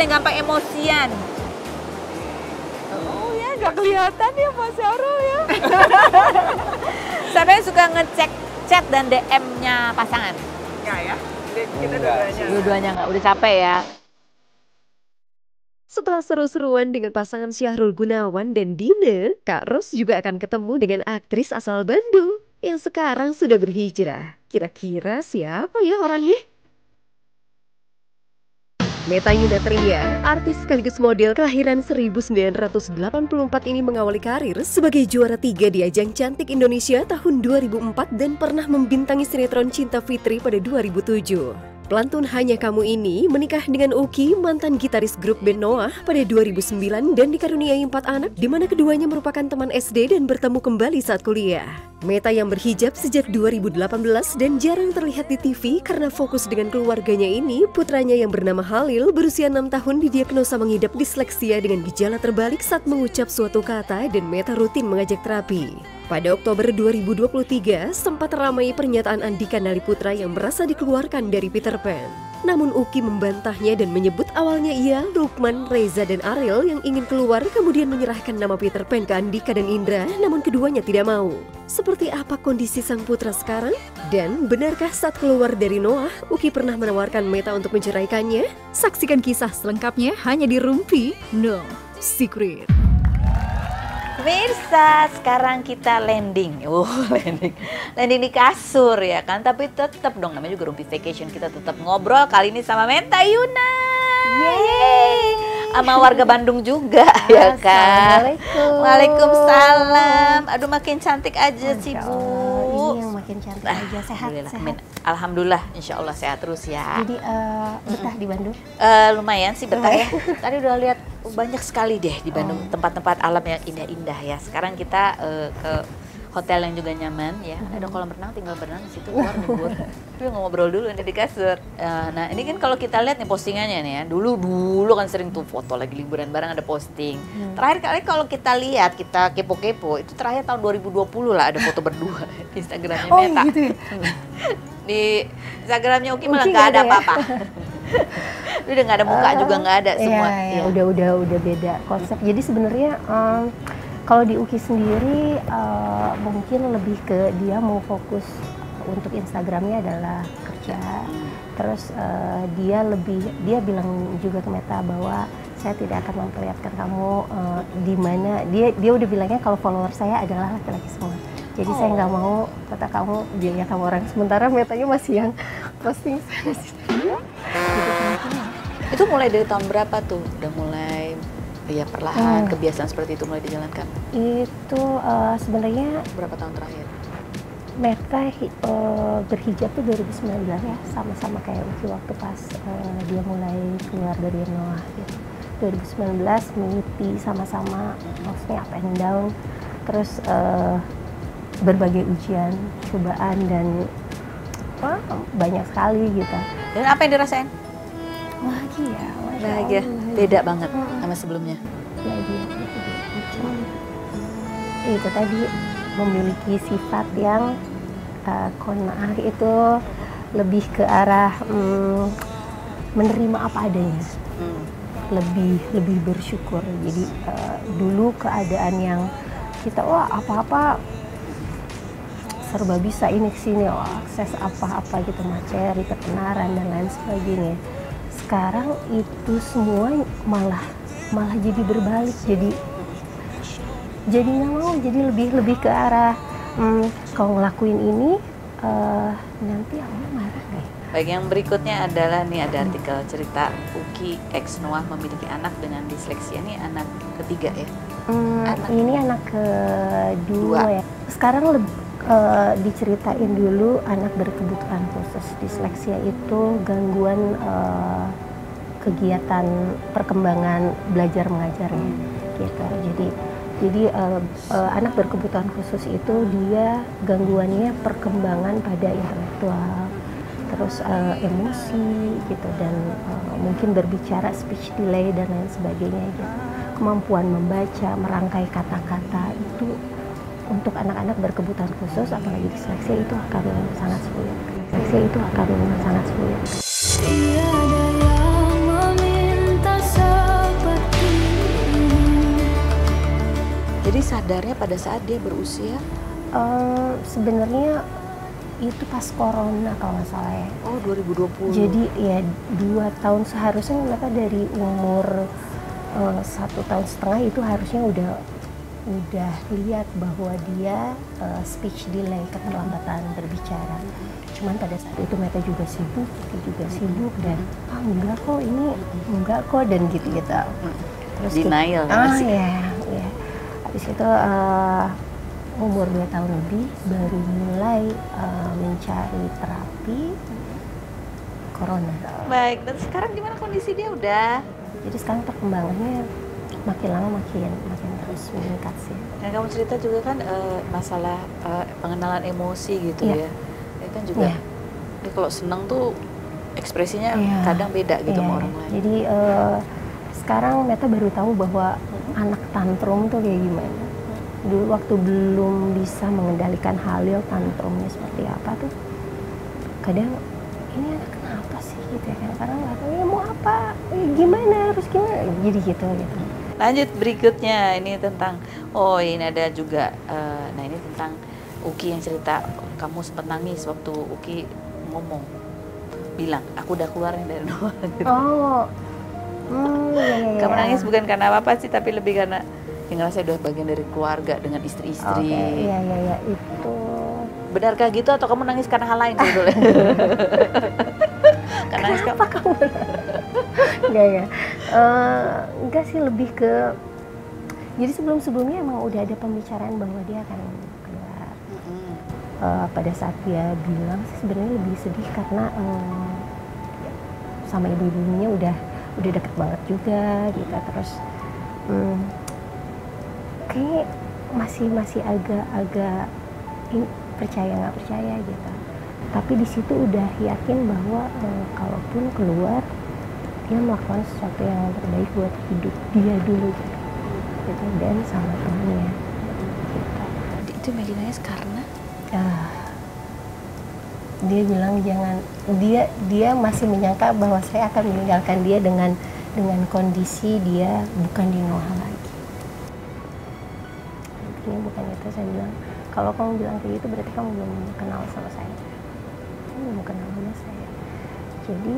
paling gampang emosian? Oh ya, nggak kelihatan ya Mas Syahrul ya. Siapa yang suka ngecek chat dan DM-nya pasangan? Enggak ya? Kita dua-duanya. Dua-duanya nggak, udah capek ya. Setelah seru-seruan dengan pasangan Syahrul Gunawan dan Dina, Kak Ros juga akan ketemu dengan aktris asal Bandung yang sekarang sudah berhijrah. Kira-kira siapa ya orangnya? Meta Yunatria, artis sekaligus model kelahiran 1984 ini mengawali karir sebagai juara 3 di ajang Cantik Indonesia tahun 2004 dan pernah membintangi sinetron Cinta Fitri pada 2007. Pelantun Hanya Kamu ini menikah dengan Uki, mantan gitaris grup band Noah pada 2009 dan dikaruniai 4 anak, di mana keduanya merupakan teman SD dan bertemu kembali saat kuliah. Meta yang berhijab sejak 2018 dan jarang terlihat di TV karena fokus dengan keluarganya ini, putranya yang bernama Halil berusia 6 tahun didiagnosa mengidap disleksia dengan gejala terbalik saat mengucap suatu kata dan Meta rutin mengajak terapi. Pada Oktober 2023, sempat ramai pernyataan Andika Naliputra yang merasa dikeluarkan dari Peter Pan. Namun Uki membantahnya dan menyebut awalnya ia, Lukman, Reza, dan Ariel yang ingin keluar kemudian menyerahkan nama Peter Pan ke Andika dan Indra, namun keduanya tidak mau. Seperti apa kondisi sang putra sekarang? Dan benarkah saat keluar dari Noah, Uki pernah menawarkan Meta untuk menceraikannya? Saksikan kisah selengkapnya hanya di Rumpi No Secret. Pemirsa, sekarang kita landing. Landing di kasur ya kan. Tapi tetap dong, namanya juga Rumpi Vacation. Kita tetap ngobrol kali ini sama Meta Yuna. Yeay. Sama warga Bandung juga ya kan. Assalamualaikum. Waalaikumsalam. Aduh makin cantik aja sih Bu. Ini yang makin cantik aja, sehat. Alhamdulillah, insya Allah sehat terus ya. Jadi betah di Bandung? Lumayan sih betah ya. Tadi udah lihat banyak sekali deh di Bandung tempat-tempat alam yang indah-indah ya. Sekarang kita ke hotel yang juga nyaman ya. Ada kolam renang, tinggal berenang di situ, keluar libur. Tapi ngobrol dulu nih di kasur. Nah ini kan kalau kita lihat nih postingannya nih ya. Dulu kan sering tuh foto lagi liburan bareng ada posting. Terakhir kali kalau kita lihat, kita kepo-kepo, itu terakhir tahun 2020 lah ada foto berdua di Instagramnya Meta. Gitu ya? Di Instagramnya Uki malah nggak ada apa-apa. Udah nggak ada muka juga nggak ada semua. Iya, udah beda konsep. Jadi sebenarnya kalau di Uki sendiri mungkin lebih ke dia mau fokus untuk Instagramnya adalah kerja. Terus dia bilang juga ke Meta bahwa saya tidak akan memperlihatkan kamu di mana dia udah bilangnya kalau follower saya adalah laki-laki semua. Jadi saya nggak mau kata kamu dilihat sama orang, sementara Metanya masih yang posting sana sini. Itu mulai dari tahun berapa tuh? Udah mulai ya perlahan kebiasaan seperti itu mulai dijalankan? Itu sebenarnya berapa tahun terakhir? Meta berhijab tuh 2019 ya, sama-sama kayak Uki waktu pas dia mulai keluar dari Noah gitu. 2019 mengikuti sama-sama, maksudnya up and down, terus berbagai ujian, cobaan dan banyak sekali gitu. Dan apa yang dirasain? Bahagia, Bahagia, beda banget sama sebelumnya. Bahagia, itu tadi memiliki sifat yang qanaah itu lebih ke arah menerima apa adanya, lebih bersyukur. Jadi dulu keadaan yang kita apa-apa serba bisa ini kesini, akses apa-apa gitu, materi, ketenaran dan lain sebagainya. Sekarang itu semua malah jadi berbalik, jadi nggak mau, jadi lebih ke arah kalau ngelakuin ini nanti Allah marah nggak? Baik, yang berikutnya adalah nih ada artikel cerita Uki ex Noah memiliki anak dengan disleksia. Ini anak ketiga ya? Ini anak kedua ya. Sekarang diceritain dulu anak berkebutuhan khusus. Disleksia itu gangguan kegiatan perkembangan belajar mengajarnya gitu. Jadi anak berkebutuhan khusus itu dia gangguannya perkembangan pada intelektual, terus emosi gitu, dan mungkin berbicara, speech delay dan lain sebagainya gitu. Kemampuan membaca, merangkai kata-kata itu untuk anak-anak berkebutuhan khusus, apalagi disleksia itu akan sangat sulit. Disleksia itu akan sangat sulit. Jadi sadarnya pada saat dia berusia? Sebenarnya itu pas corona kalau nggak salah ya. Oh 2020. Jadi ya 2 tahun seharusnya mereka dari umur 1,5 tahun itu harusnya udah lihat bahwa dia speech delay, keterlambatan berbicara. Cuman pada saat itu mereka juga sibuk, kita juga sibuk dan enggak kok ini enggak kok dan gitu-gitu. Terus Denial masih. ya. Habis itu umur 2 tahun lebih baru mulai mencari terapi corona. Baik, dan sekarang gimana kondisi dia udah? Jadi sekarang perkembangannya makin lama makin terus meningkat sih. Dan kamu cerita juga kan masalah pengenalan emosi gitu Iya. ya. Itu kan juga Iya. dia kalau seneng tuh ekspresinya Iya. kadang beda gitu Iya. sama orang lain. Jadi sekarang Meta baru tahu bahwa anak tantrum tuh kayak gimana. Dulu waktu belum bisa mengendalikan Halil tantrumnya seperti apa tuh, kadang ini anak kenapa sih gitu ya kan, karena nggak tahu ya mau apa, gimana harus gimana, jadi gitu. Lanjut berikutnya, ini tentang, ini ada juga, nah ini tentang Uki yang cerita, kamu sempat nangis waktu Uki ngomong, bilang, aku udah keluar nih dari rumah gitu. Iya. Kamu nangis bukan karena apa-apa sih, tapi lebih karena yang ngerasa udah bagian dari keluarga dengan istri-istri. Iya, itu. Benarkah gitu atau kamu nangis karena hal lain sebetulnya? Karena Kenapa kamu? Enggak sih, lebih ke, jadi sebelumnya emang udah ada pembicaraan bahwa dia akan keluar. Pada saat dia bilang sih sebenarnya lebih sedih karena sama ibu-ibunya udah deket banget juga gitu. Terus kayak masih agak percaya nggak percaya gitu. Tapi di situ udah yakin bahwa kalaupun keluar dia melakukan sesuatu yang terbaik buat hidup dia dulu gitu dan sama temannya gitu. itu Megi nangis karena dia bilang jangan, dia masih menyangka bahwa saya akan meninggalkan dia dengan kondisi dia bukan di Noha lagi. Intinya bukan itu. Saya bilang, kalau kamu bilang kayak gitu berarti kamu belum kenal sama saya, kamu belum kenal sama saya, jadi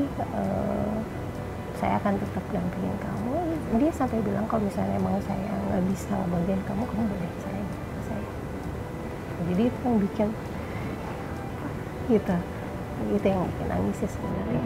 saya akan tetap dampingin kamu. Dia sampai bilang kalau misalnya emang saya nggak bisa ngebagian kamu boleh saya. Jadi itu yang bikin gitu yang bikin nangis sih sebenarnya.